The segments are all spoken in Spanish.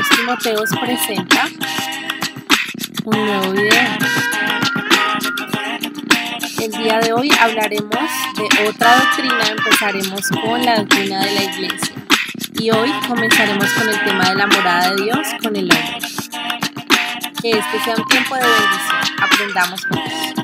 Timoteo os presenta un nuevo video. El día de hoy hablaremos de otra doctrina, empezaremos con la doctrina de la iglesia. Y hoy comenzaremos con el tema de la morada de Dios con el hombre. Que este sea un tiempo de bendición, aprendamos juntos.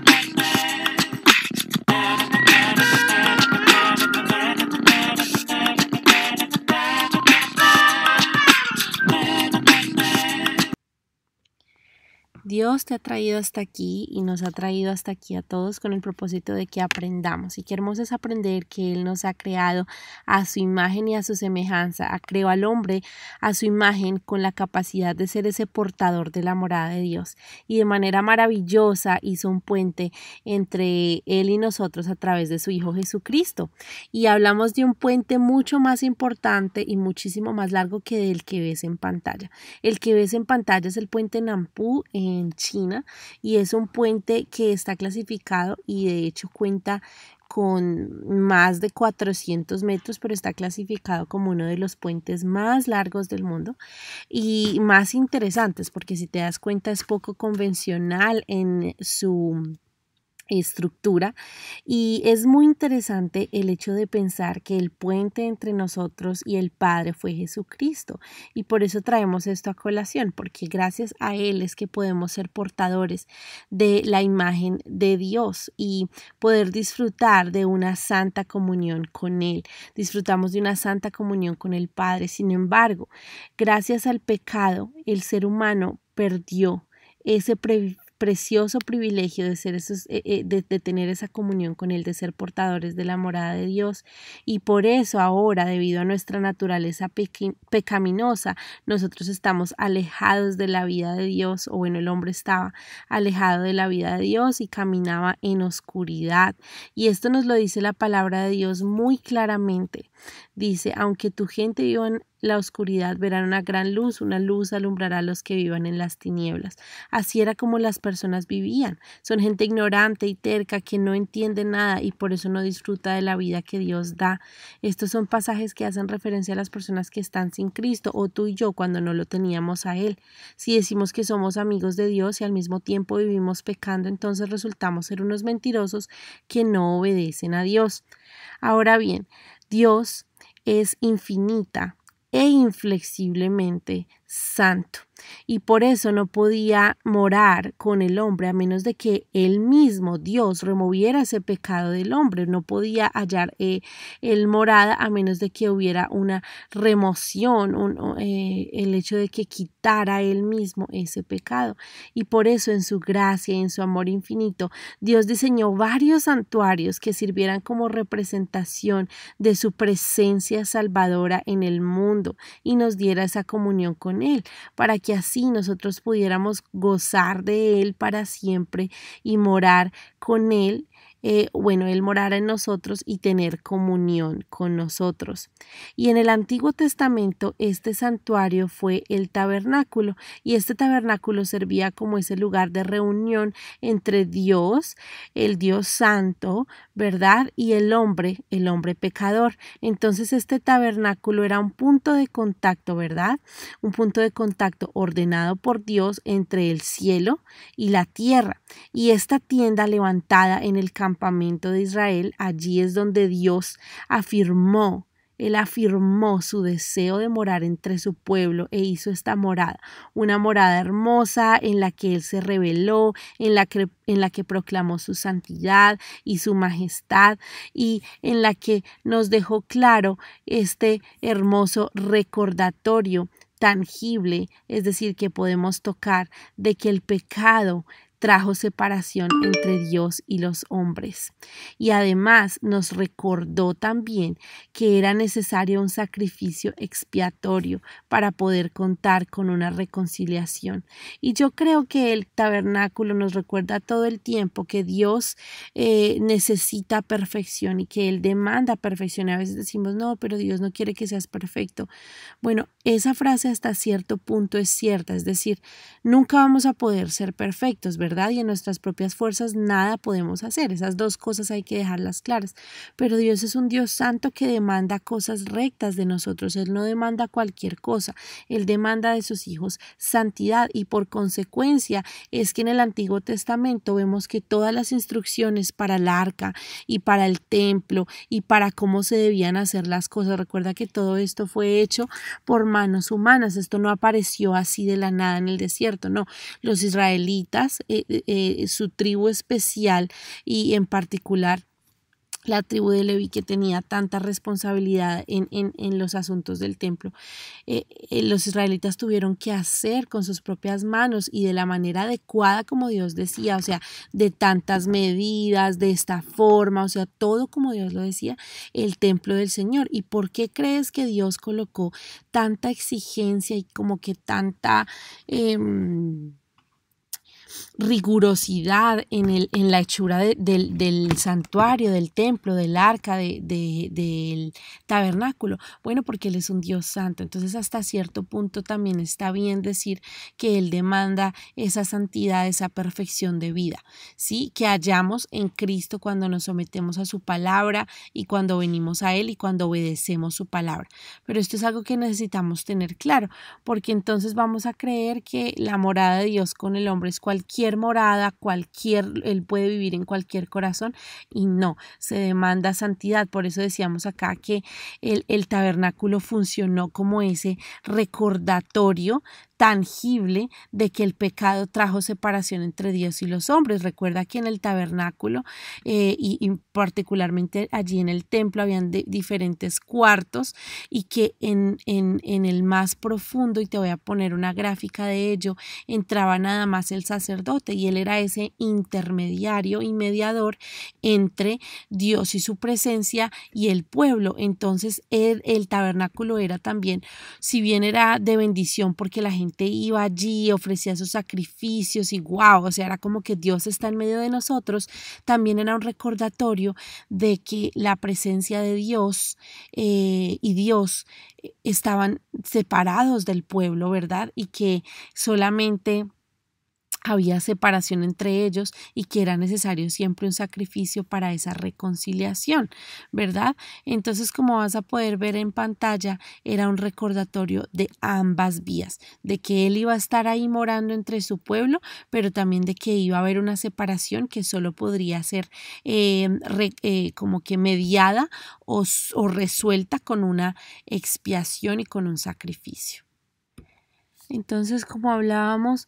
Dios te ha traído hasta aquí y nos ha traído hasta aquí a todos con el propósito de que aprendamos. Y qué hermoso es aprender que Él nos ha creado a su imagen y a su semejanza. Creó al hombre a su imagen con la capacidad de ser ese portador de la morada de Dios. Y de manera maravillosa hizo un puente entre Él y nosotros a través de su Hijo Jesucristo. Y hablamos de un puente mucho más importante y muchísimo más largo que el que ves en pantalla. El que ves en pantalla es el puente Nampu en China y es un puente que está clasificado y de hecho cuenta con más de 400 metros, pero está clasificado como uno de los puentes más largos del mundo y más interesantes porque si te das cuenta es poco convencional en su estructura y es muy interesante el hecho de pensar que el puente entre nosotros y el Padre fue Jesucristo y por eso traemos esto a colación porque gracias a Él es que podemos ser portadores de la imagen de Dios y poder disfrutar de una santa comunión con Él. Disfrutamos de una santa comunión con el Padre. Sin embargo, gracias al pecado, el ser humano perdió ese precioso privilegio de ser de tener esa comunión con Él, de ser portadores de la morada de Dios y por eso ahora debido a nuestra naturaleza pecaminosa nosotros estamos alejados de la vida de Dios o bueno el hombre estaba alejado de la vida de Dios y caminaba en oscuridad y esto nos lo dice la palabra de Dios muy claramente. Dice, aunque tu gente viva en la oscuridad, verán una gran luz, una luz alumbrará a los que vivan en las tinieblas. Así era como las personas vivían. Son gente ignorante y terca que no entiende nada y por eso no disfruta de la vida que Dios da. Estos son pasajes que hacen referencia a las personas que están sin Cristo o tú y yo cuando no lo teníamos a Él. Si decimos que somos amigos de Dios y al mismo tiempo vivimos pecando, entonces resultamos ser unos mentirosos que no obedecen a Dios. Ahora bien, Dios es infinita e inflexiblemente santo y por eso no podía morar con el hombre a menos de que él mismo, Dios, removiera ese pecado del hombre. No podía hallar el morada a menos de que hubiera una remoción, el hecho de que quitara él mismo ese pecado y por eso en su gracia y en su amor infinito Dios diseñó varios santuarios que sirvieran como representación de su presencia salvadora en el mundo y nos diera esa comunión con Él, para que así nosotros pudiéramos gozar de Él para siempre y morar con Él. Él morara en nosotros y tener comunión con nosotros. Y en el Antiguo Testamento este santuario fue el tabernáculo y este tabernáculo servía como ese lugar de reunión entre Dios, el Dios santo, ¿verdad? Y el hombre pecador. Entonces este tabernáculo era un punto de contacto, ¿verdad? Un punto de contacto ordenado por Dios entre el cielo y la tierra. Y esta tienda levantada en el campamento de Israel, allí es donde Dios afirmó su deseo de morar entre su pueblo e hizo esta morada, una morada hermosa en la que Él se reveló, en la que proclamó su santidad y su majestad y en la que nos dejó claro este hermoso recordatorio tangible, es decir, que podemos tocar de que el pecado trajo separación entre Dios y los hombres. Y además nos recordó también que era necesario un sacrificio expiatorio para poder contar con una reconciliación. Y yo creo que el tabernáculo nos recuerda todo el tiempo que Dios necesita perfección y que Él demanda perfección. A veces decimos, no, pero Dios no quiere que seas perfecto. Bueno, esa frase hasta cierto punto es cierta, es decir, nunca vamos a poder ser perfectos, ¿verdad? ¿verdad? Y en nuestras propias fuerzas nada podemos hacer. Esas dos cosas hay que dejarlas claras. Pero Dios es un Dios santo que demanda cosas rectas de nosotros. Él no demanda cualquier cosa. Él demanda de sus hijos santidad, y por consecuencia es que en el Antiguo Testamento vemos que todas las instrucciones para el arca y para el templo y para cómo se debían hacer las cosas, recuerda que todo esto fue hecho por manos humanas. Esto no apareció así de la nada en el desierto, no. Los israelitas, su tribu especial y en particular la tribu de Leví, que tenía tanta responsabilidad en los asuntos del templo, los israelitas tuvieron que hacer con sus propias manos y de la manera adecuada, como Dios decía, o sea, de tantas medidas, de esta forma, o sea, todo como Dios lo decía, el templo del Señor. ¿Y por qué crees que Dios colocó tanta exigencia y como que tanta rigurosidad en la hechura del santuario, del templo, del arca, del tabernáculo? Bueno, porque Él es un Dios santo. Entonces, hasta cierto punto también está bien decir que Él demanda esa santidad, esa perfección de vida, ¿sí? Que hallamos en Cristo cuando nos sometemos a su palabra y cuando venimos a Él y cuando obedecemos su palabra. Pero esto es algo que necesitamos tener claro, porque entonces vamos a creer que la morada de Dios con el hombre es cualquier morada, Él puede vivir en cualquier corazón, y no, se demanda santidad. Por eso decíamos acá que el tabernáculo funcionó como ese recordatorio tangible de que el pecado trajo separación entre Dios y los hombres. Recuerda que en el tabernáculo y particularmente allí en el templo habían diferentes cuartos, y que en el más profundo, y te voy a poner una gráfica de ello, entraba nada más el sacerdote, y él era ese intermediario y mediador entre Dios y su presencia y el pueblo. Entonces el tabernáculo era también, si bien era de bendición porque la gente iba allí, ofrecía sus sacrificios y wow, o sea, era como que Dios está en medio de nosotros, también era un recordatorio de que la presencia de Dios y Dios estaban separados del pueblo, ¿verdad? Y que solamente había separación entre ellos y que era necesario siempre un sacrificio para esa reconciliación, ¿verdad? Entonces, como vas a poder ver en pantalla, era un recordatorio de ambas vías, de que Él iba a estar ahí morando entre su pueblo, pero también de que iba a haber una separación que solo podría ser como que mediada o resuelta con una expiación y con un sacrificio. Entonces, como hablábamos,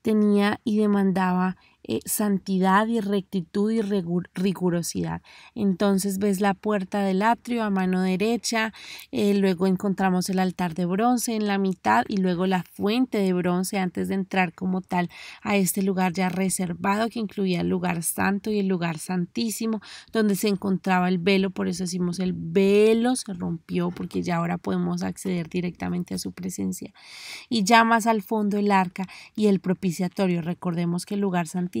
tenía y demandaba santidad y rectitud y rigurosidad. Entonces ves la puerta del atrio a mano derecha, luego encontramos el altar de bronce en la mitad y luego la fuente de bronce antes de entrar como tal a este lugar ya reservado, que incluía el lugar santo y el lugar santísimo, donde se encontraba el velo. Por eso decimos el velo se rompió, porque ya ahora podemos acceder directamente a su presencia. Y ya más al fondo el arca y el propiciatorio. Recordemos que el lugar santísimo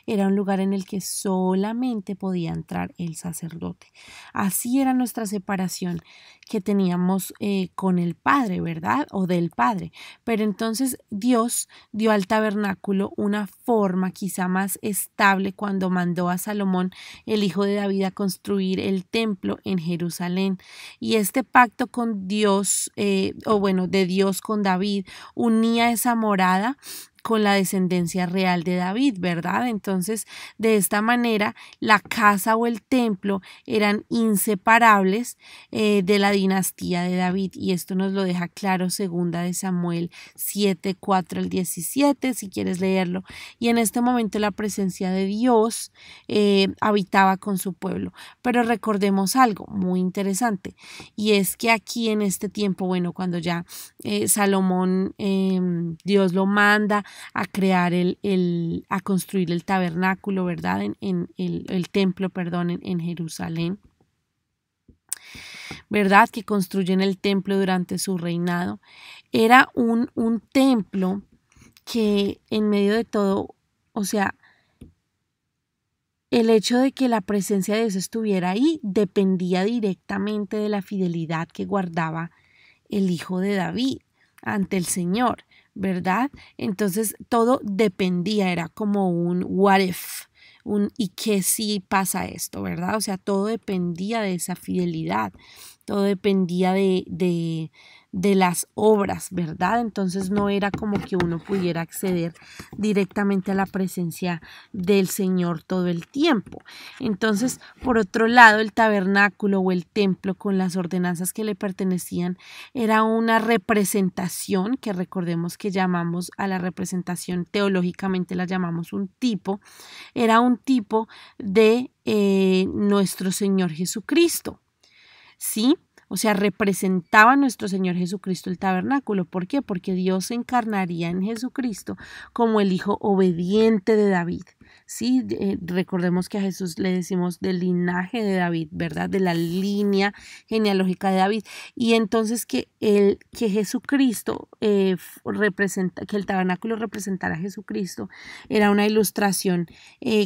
era un lugar en el que solamente podía entrar el sacerdote. Así era nuestra separación que teníamos con el Padre, ¿verdad? O del Padre. Pero entonces Dios dio al tabernáculo una forma quizá más estable cuando mandó a Salomón, el hijo de David, a construir el templo en Jerusalén. Y este pacto con Dios, de Dios con David, unía esa morada con la descendencia real de David, ¿verdad? Entonces, de esta manera, la casa o el templo eran inseparables de la dinastía de David, y esto nos lo deja claro segunda de Samuel 7, 4 al 17, si quieres leerlo. Y en este momento la presencia de Dios habitaba con su pueblo. Pero recordemos algo muy interesante, y es que aquí en este tiempo, cuando ya Salomón, Dios lo manda a crear a construir el tabernáculo, ¿verdad? En el templo, perdón, en Jerusalén, ¿verdad? Que construyen el templo durante su reinado. Era un templo que en medio de todo, o sea, el hecho de que la presencia de Dios estuviera ahí dependía directamente de la fidelidad que guardaba el hijo de David ante el Señor, ¿verdad? Entonces todo dependía, era como un what if, y qué si pasa esto, ¿verdad? O sea, todo dependía de esa fidelidad, todo dependía de las obras, ¿verdad? Entonces no era como que uno pudiera acceder directamente a la presencia del Señor todo el tiempo. Entonces, por otro lado, el tabernáculo o el templo con las ordenanzas que le pertenecían era una representación, que recordemos que llamamos a la representación teológicamente la llamamos un tipo, era un tipo de nuestro Señor Jesucristo, ¿sí? O sea, representaba a nuestro Señor Jesucristo el tabernáculo. ¿Por qué? Porque Dios se encarnaría en Jesucristo como el hijo obediente de David. Sí, recordemos que a Jesús le decimos del linaje de David, ¿verdad? De la línea genealógica de David. Y entonces que Jesucristo representa, que el tabernáculo representara a Jesucristo, era una ilustración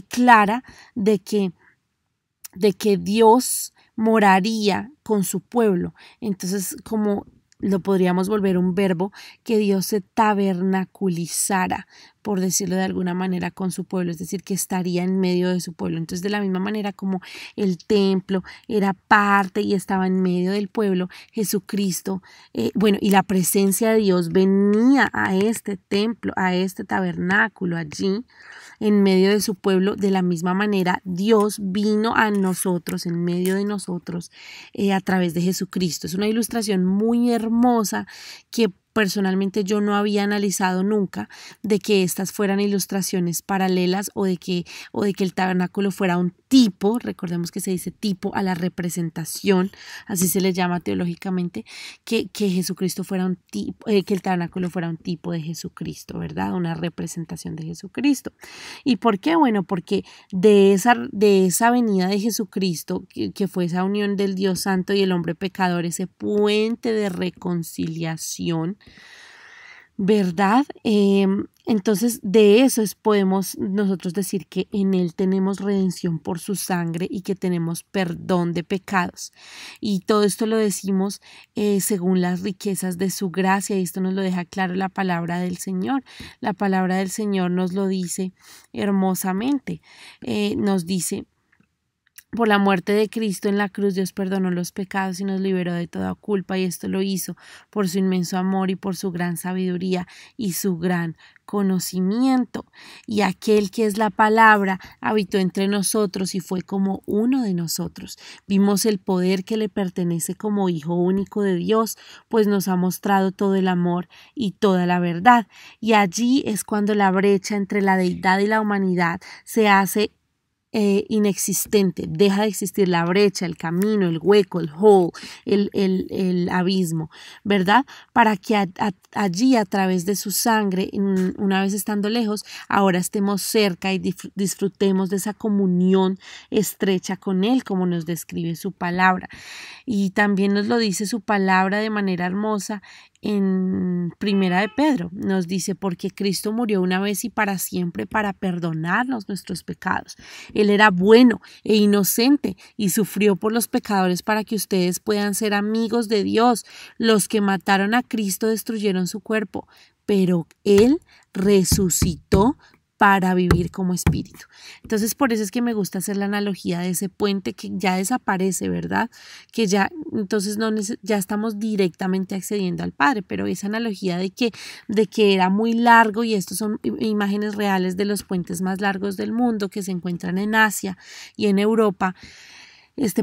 clara de que Dios moraría con su pueblo. Entonces, como lo podríamos volver un verbo, que Dios se tabernaculizara, por decirlo de alguna manera, con su pueblo, es decir, que estaría en medio de su pueblo. Entonces, de la misma manera como el templo era parte y estaba en medio del pueblo, Jesucristo, y la presencia de Dios venía a este templo, a este tabernáculo allí, en medio de su pueblo. De la misma manera, Dios vino a nosotros, en medio de nosotros, a través de Jesucristo. Es una ilustración muy hermosa que personalmente yo no había analizado nunca, de que estas fueran ilustraciones paralelas o de que el tabernáculo fuera un tipo, recordemos que se dice tipo a la representación, así se le llama teológicamente, que Jesucristo fuera un tipo, que el tabernáculo fuera un tipo de Jesucristo, ¿verdad? Una representación de Jesucristo. ¿Y por qué? Bueno, porque de esa venida de Jesucristo, que fue esa unión del Dios Santo y el hombre pecador, ese puente de reconciliación, ¿verdad? Entonces de eso podemos nosotros decir que en Él tenemos redención por su sangre y que tenemos perdón de pecados. Y todo esto lo decimos según las riquezas de su gracia, y esto nos lo deja claro la palabra del Señor. La palabra del Señor nos lo dice hermosamente. Nos dice: por la muerte de Cristo en la cruz, Dios perdonó los pecados y nos liberó de toda culpa, y esto lo hizo por su inmenso amor y por su gran sabiduría y su gran conocimiento. Y aquel que es la palabra habitó entre nosotros y fue como uno de nosotros. Vimos el poder que le pertenece como Hijo único de Dios, pues nos ha mostrado todo el amor y toda la verdad. Y allí es cuando la brecha entre la deidad y la humanidad se hace inexistente, deja de existir la brecha, el camino, el hueco, el hole, el abismo, ¿verdad? Para que allí, a través de su sangre, una vez estando lejos, ahora estemos cerca y disfrutemos de esa comunión estrecha con Él, como nos describe su palabra. Y también nos lo dice su palabra de manera hermosa en Primera de Pedro. Nos dice: porque Cristo murió una vez y para siempre para perdonarnos nuestros pecados. Él era bueno e inocente y sufrió por los pecadores para que ustedes puedan ser amigos de Dios. Los que mataron a Cristo destruyeron su cuerpo, pero Él resucitó para vivir como espíritu. Entonces, por eso es que me gusta hacer la analogía de ese puente que ya desaparece, ¿verdad? Que ya, entonces ya estamos directamente accediendo al Padre, pero esa analogía de que era muy largo, y estos son imágenes reales de los puentes más largos del mundo que se encuentran en Asia y en Europa,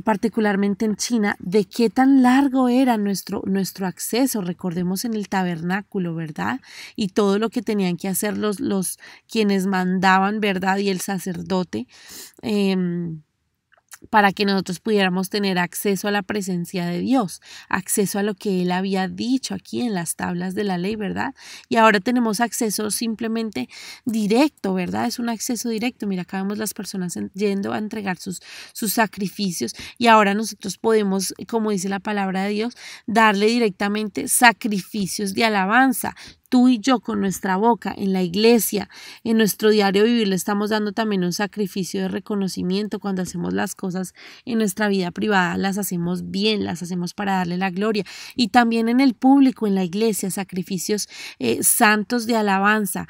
particularmente en China, de qué tan largo era nuestro acceso. Recordemos en el tabernáculo, ¿verdad? Y todo lo que tenían que hacer los quienes mandaban, ¿verdad? Y el sacerdote, para que nosotros pudiéramos tener acceso a la presencia de Dios, acceso a lo que Él había dicho aquí en las tablas de la ley, ¿verdad? Y ahora tenemos acceso simplemente directo, ¿verdad? Es un acceso directo. Mira, acá vemos las personas yendo a entregar sus sacrificios, y ahora nosotros podemos, como dice la palabra de Dios, darle directamente sacrificios de alabanza. tú y yo con nuestra boca, en la iglesia, en nuestro diario vivir, le estamos dando también un sacrificio de reconocimiento cuando hacemos las cosas en nuestra vida privada, las hacemos bien, las hacemos para darle la gloria. Y también en el público, en la iglesia, sacrificios santos de alabanza,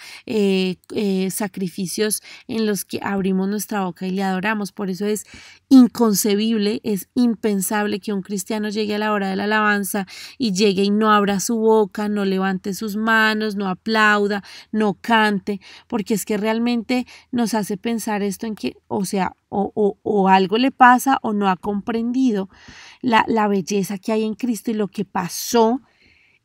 sacrificios en los que abrimos nuestra boca y le adoramos. Por eso es inconcebible, es impensable que un cristiano llegue a la hora de la alabanza y llegue y no abra su boca, no levante sus manos, no aplauda, no cante, porque es que realmente nos hace pensar esto en que, o sea, o algo le pasa o no ha comprendido la belleza que hay en Cristo y lo que pasó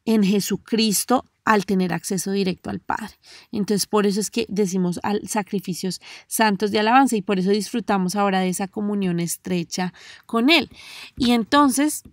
en Jesucristo al tener acceso directo al Padre. Entonces, por eso es que decimos sacrificios santos de alabanza y por eso disfrutamos ahora de esa comunión estrecha con Él. Y entonces,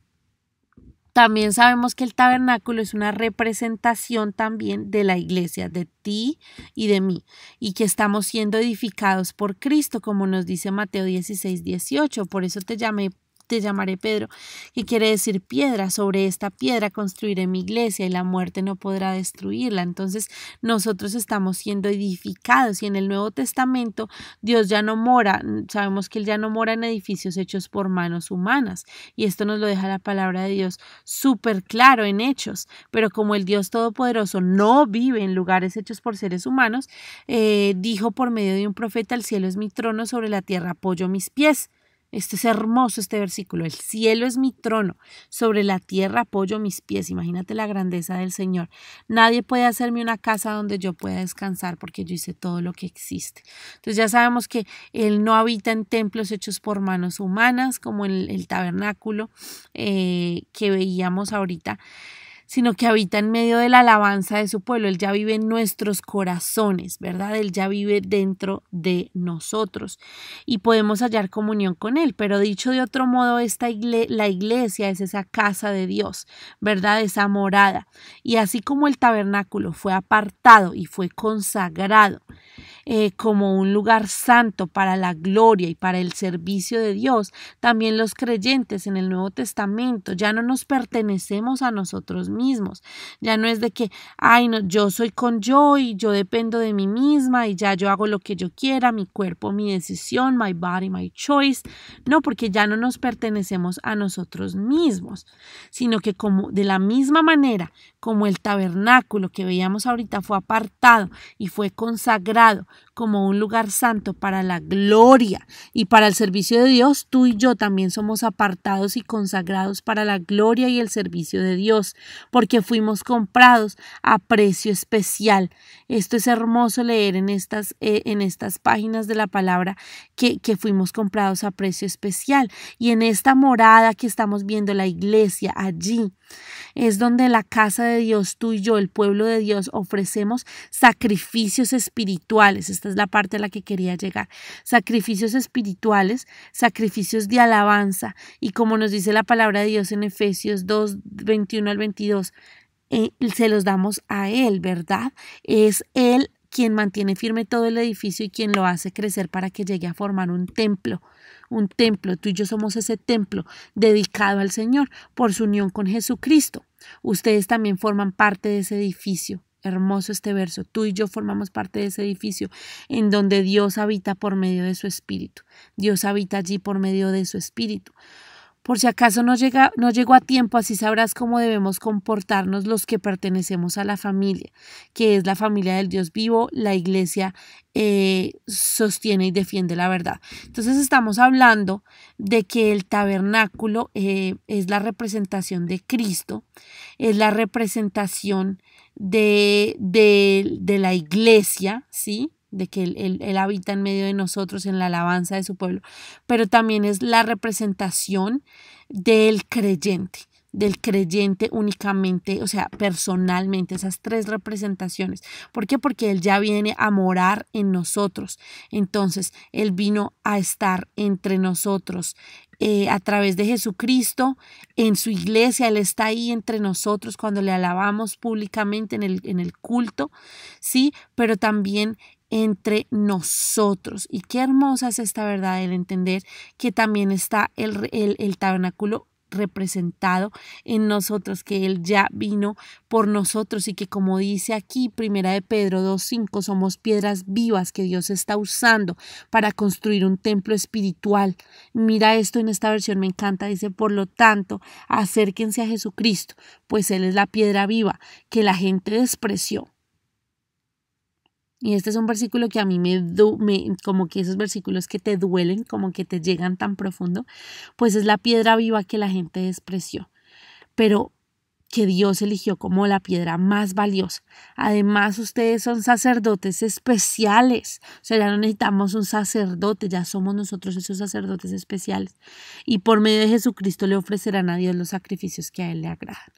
también sabemos que el tabernáculo es una representación también de la iglesia, de ti y de mí, y que estamos siendo edificados por Cristo, como nos dice Mateo 16:18. Por eso te llamaré Pedro, que quiere decir piedra. Sobre esta piedra construiré mi iglesia y la muerte no podrá destruirla. Entonces nosotros estamos siendo edificados y en el Nuevo Testamento Dios ya no mora, sabemos que Él ya no mora en edificios hechos por manos humanas y esto nos lo deja la palabra de Dios súper claro en Hechos, pero como el Dios Todopoderoso no vive en lugares hechos por seres humanos, dijo por medio de un profeta: el cielo es mi trono, sobre la tierra apoyo mis pies. Este es hermoso este versículo. El cielo es mi trono, sobre la tierra apoyo mis pies. Imagínate la grandeza del Señor. Nadie puede hacerme una casa donde yo pueda descansar porque yo hice todo lo que existe. Entonces ya sabemos que Él no habita en templos hechos por manos humanas como en el tabernáculo que veíamos ahorita, sino que habita en medio de la alabanza de su pueblo. Él ya vive en nuestros corazones, ¿verdad? Él ya vive dentro de nosotros y podemos hallar comunión con Él. Pero dicho de otro modo, la iglesia es esa casa de Dios, ¿verdad? Esa morada. Y así como el tabernáculo fue apartado y fue consagrado como un lugar santo para la gloria y para el servicio de Dios, también los creyentes en el Nuevo Testamento ya no nos pertenecemos a nosotros mismos. Ya no es de que, ay, no, yo soy con yo y yo dependo de mí misma y ya yo hago lo que yo quiera, mi cuerpo, mi decisión, my body, my choice. No, porque ya no nos pertenecemos a nosotros mismos, sino que como de la misma manera como el tabernáculo que veíamos ahorita fue apartado y fue consagrado como un lugar santo para la gloria y para el servicio de Dios, tú y yo también somos apartados y consagrados para la gloria y el servicio de Dios, porque fuimos comprados a precio especial. Esto es hermoso leer en estas páginas de la palabra que fuimos comprados a precio especial. Y en esta morada que estamos viendo, la iglesia, allí es donde la casa de Dios, tú y yo, el pueblo de Dios, ofrecemos sacrificios espirituales. Esta es la parte a la que quería llegar. Sacrificios espirituales, sacrificios de alabanza. Y como nos dice la palabra de Dios en Efesios 2, 21 al 22, se los damos a Él, ¿verdad? Es Él quien mantiene firme todo el edificio y quien lo hace crecer para que llegue a formar un templo. Un templo, tú y yo somos ese templo dedicado al Señor por su unión con Jesucristo. Ustedes también forman parte de ese edificio. Hermoso este verso. Tú y yo formamos parte de ese edificio en donde Dios habita por medio de su Espíritu. Dios habita allí por medio de su Espíritu. Por si acaso no llegó a tiempo, así sabrás cómo debemos comportarnos los que pertenecemos a la familia, que es la familia del Dios vivo. La iglesia sostiene y defiende la verdad. Entonces estamos hablando de que el tabernáculo es la representación de Cristo, es la representación de la iglesia, ¿sí? De que él habita en medio de nosotros en la alabanza de su pueblo, pero también es la representación del creyente únicamente, o sea, personalmente, esas tres representaciones. ¿Por qué? Porque Él ya viene a morar en nosotros. Entonces, Él vino a estar entre nosotros a través de Jesucristo, en su iglesia. Él está ahí entre nosotros cuando le alabamos públicamente en el culto, ¿sí? Pero también entre nosotros. Y qué hermosa es esta verdad, el entender que también está el tabernáculo representado en nosotros, que Él ya vino por nosotros y que, como dice aquí, primera de Pedro 2:5, somos piedras vivas que Dios está usando para construir un templo espiritual. Mira esto en esta versión, me encanta, dice: por lo tanto, acérquense a Jesucristo, pues Él es la piedra viva que la gente despreció. Y este es un versículo que a mí como que esos versículos que te duelen, como que te llegan tan profundo, pues es la piedra viva que la gente despreció, pero que Dios eligió como la piedra más valiosa. Además, ustedes son sacerdotes especiales, o sea, ya no necesitamos un sacerdote, ya somos nosotros esos sacerdotes especiales, y por medio de Jesucristo le ofrecerán a Dios los sacrificios que a Él le agradan.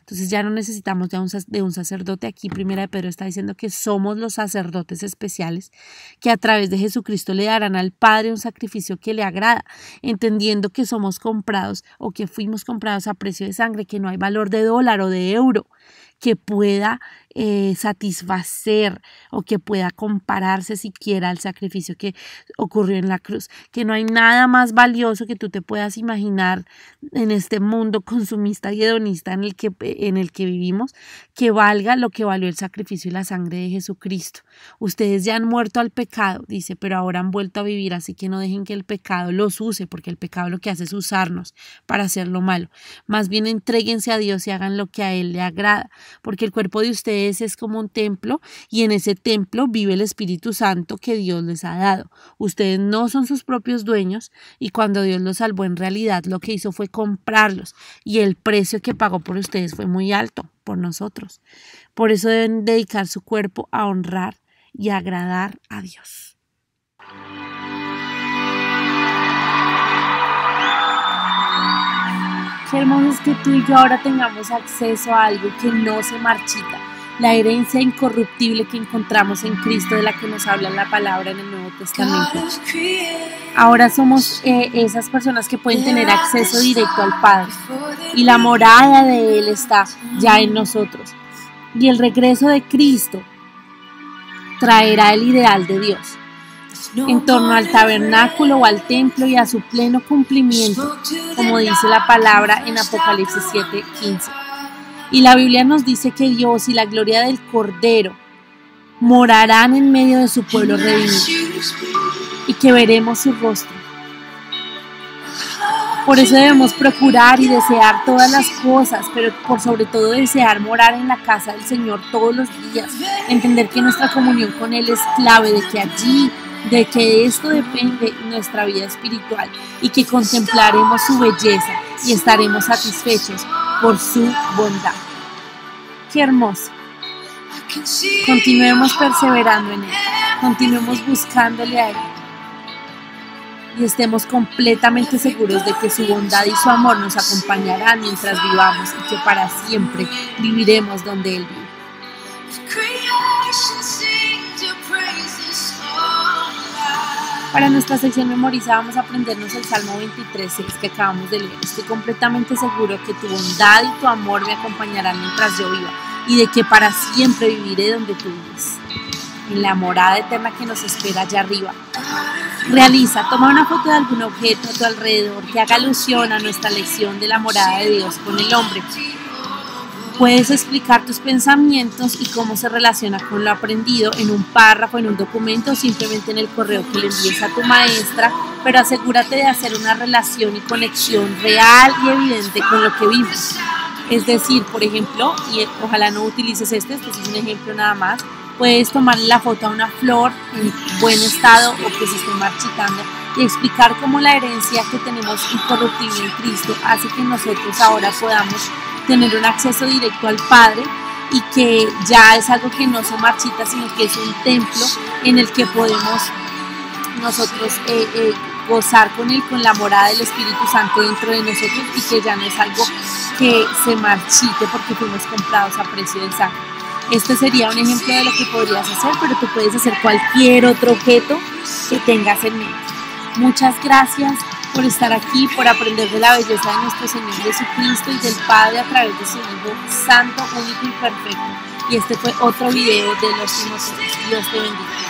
Entonces ya no necesitamos de un sacerdote. Aquí primera de Pedro está diciendo que somos los sacerdotes especiales que a través de Jesucristo le darán al Padre un sacrificio que le agrada, entendiendo que somos comprados o que fuimos comprados a precio de sangre, que no hay valor de dólar o de euro que pueda satisfacer o que pueda compararse siquiera al sacrificio que ocurrió en la cruz, que no hay nada más valioso que tú te puedas imaginar en este mundo consumista y hedonista en el que vivimos, que valga lo que valió el sacrificio y la sangre de Jesucristo. Ustedes ya han muerto al pecado, dice, pero ahora han vuelto a vivir, así que no dejen que el pecado los use, porque el pecado lo que hace es usarnos para hacer lo malo. Más bien entréguense a Dios y hagan lo que a Él le agrada, porque el cuerpo de ustedes es como un templo y en ese templo vive el Espíritu Santo que Dios les ha dado. Ustedes no son sus propios dueños y cuando Dios los salvó, en realidad lo que hizo fue comprarlos y el precio que pagó por ustedes fue muy alto por nosotros. Por eso deben dedicar su cuerpo a honrar y agradar a Dios. Qué hermoso es que tú y yo ahora tengamos acceso a algo que no se marchita, la herencia incorruptible que encontramos en Cristo, de la que nos habla la palabra en el Nuevo Testamento. Ahora somos esas personas que pueden tener acceso directo al Padre y la morada de Él está ya en nosotros. Y el regreso de Cristo traerá el ideal de Dios en torno al tabernáculo o al templo y a su pleno cumplimiento, como dice la palabra en Apocalipsis 7:15. Y la Biblia nos dice que Dios y la gloria del Cordero morarán en medio de su pueblo redimido y que veremos su rostro. Por eso debemos procurar y desear todas las cosas, pero por sobre todo desear morar en la casa del Señor todos los días, entender que nuestra comunión con Él es clave, de que de esto depende nuestra vida espiritual y que contemplaremos su belleza y estaremos satisfechos por su bondad. ¡Qué hermoso! Continuemos perseverando en Él, continuemos buscándole a Él y estemos completamente seguros de que su bondad y su amor nos acompañarán mientras vivamos y que para siempre viviremos donde Él vive. Para nuestra sección Memoriza vamos a aprendernos el Salmo 23:6 que acabamos de leer. Estoy completamente seguro que tu bondad y tu amor me acompañarán mientras yo viva y de que para siempre viviré donde tú vives, en la morada eterna que nos espera allá arriba. Toma una foto de algún objeto a tu alrededor que haga alusión a nuestra lección de la morada de Dios con el hombre. Puedes explicar tus pensamientos y cómo se relaciona con lo aprendido en un párrafo, en un documento o simplemente en el correo que le envíes a tu maestra, pero asegúrate de hacer una relación y conexión real y evidente con lo que vimos. Es decir, por ejemplo, y ojalá no utilices este es un ejemplo nada más, puedes tomarle la foto a una flor en buen estado o que se esté marchitando y explicar cómo la herencia que tenemos incorruptible en Cristo hace que nosotros ahora podamos tener un acceso directo al Padre y que ya es algo que no se marchita, sino que es un templo en el que podemos nosotros gozar con Él, con la morada del Espíritu Santo dentro de nosotros y que ya no es algo que se marchite porque fuimos comprados a precio de sangre. Este sería un ejemplo de lo que podrías hacer, pero tú puedes hacer cualquier otro objeto que tengas en mente. Muchas gracias por estar aquí, por aprender de la belleza de nuestro Señor Jesucristo y del Padre a través de su Hijo Santo, único y perfecto. Y este fue otro video de los Timoteos. Dios te bendiga.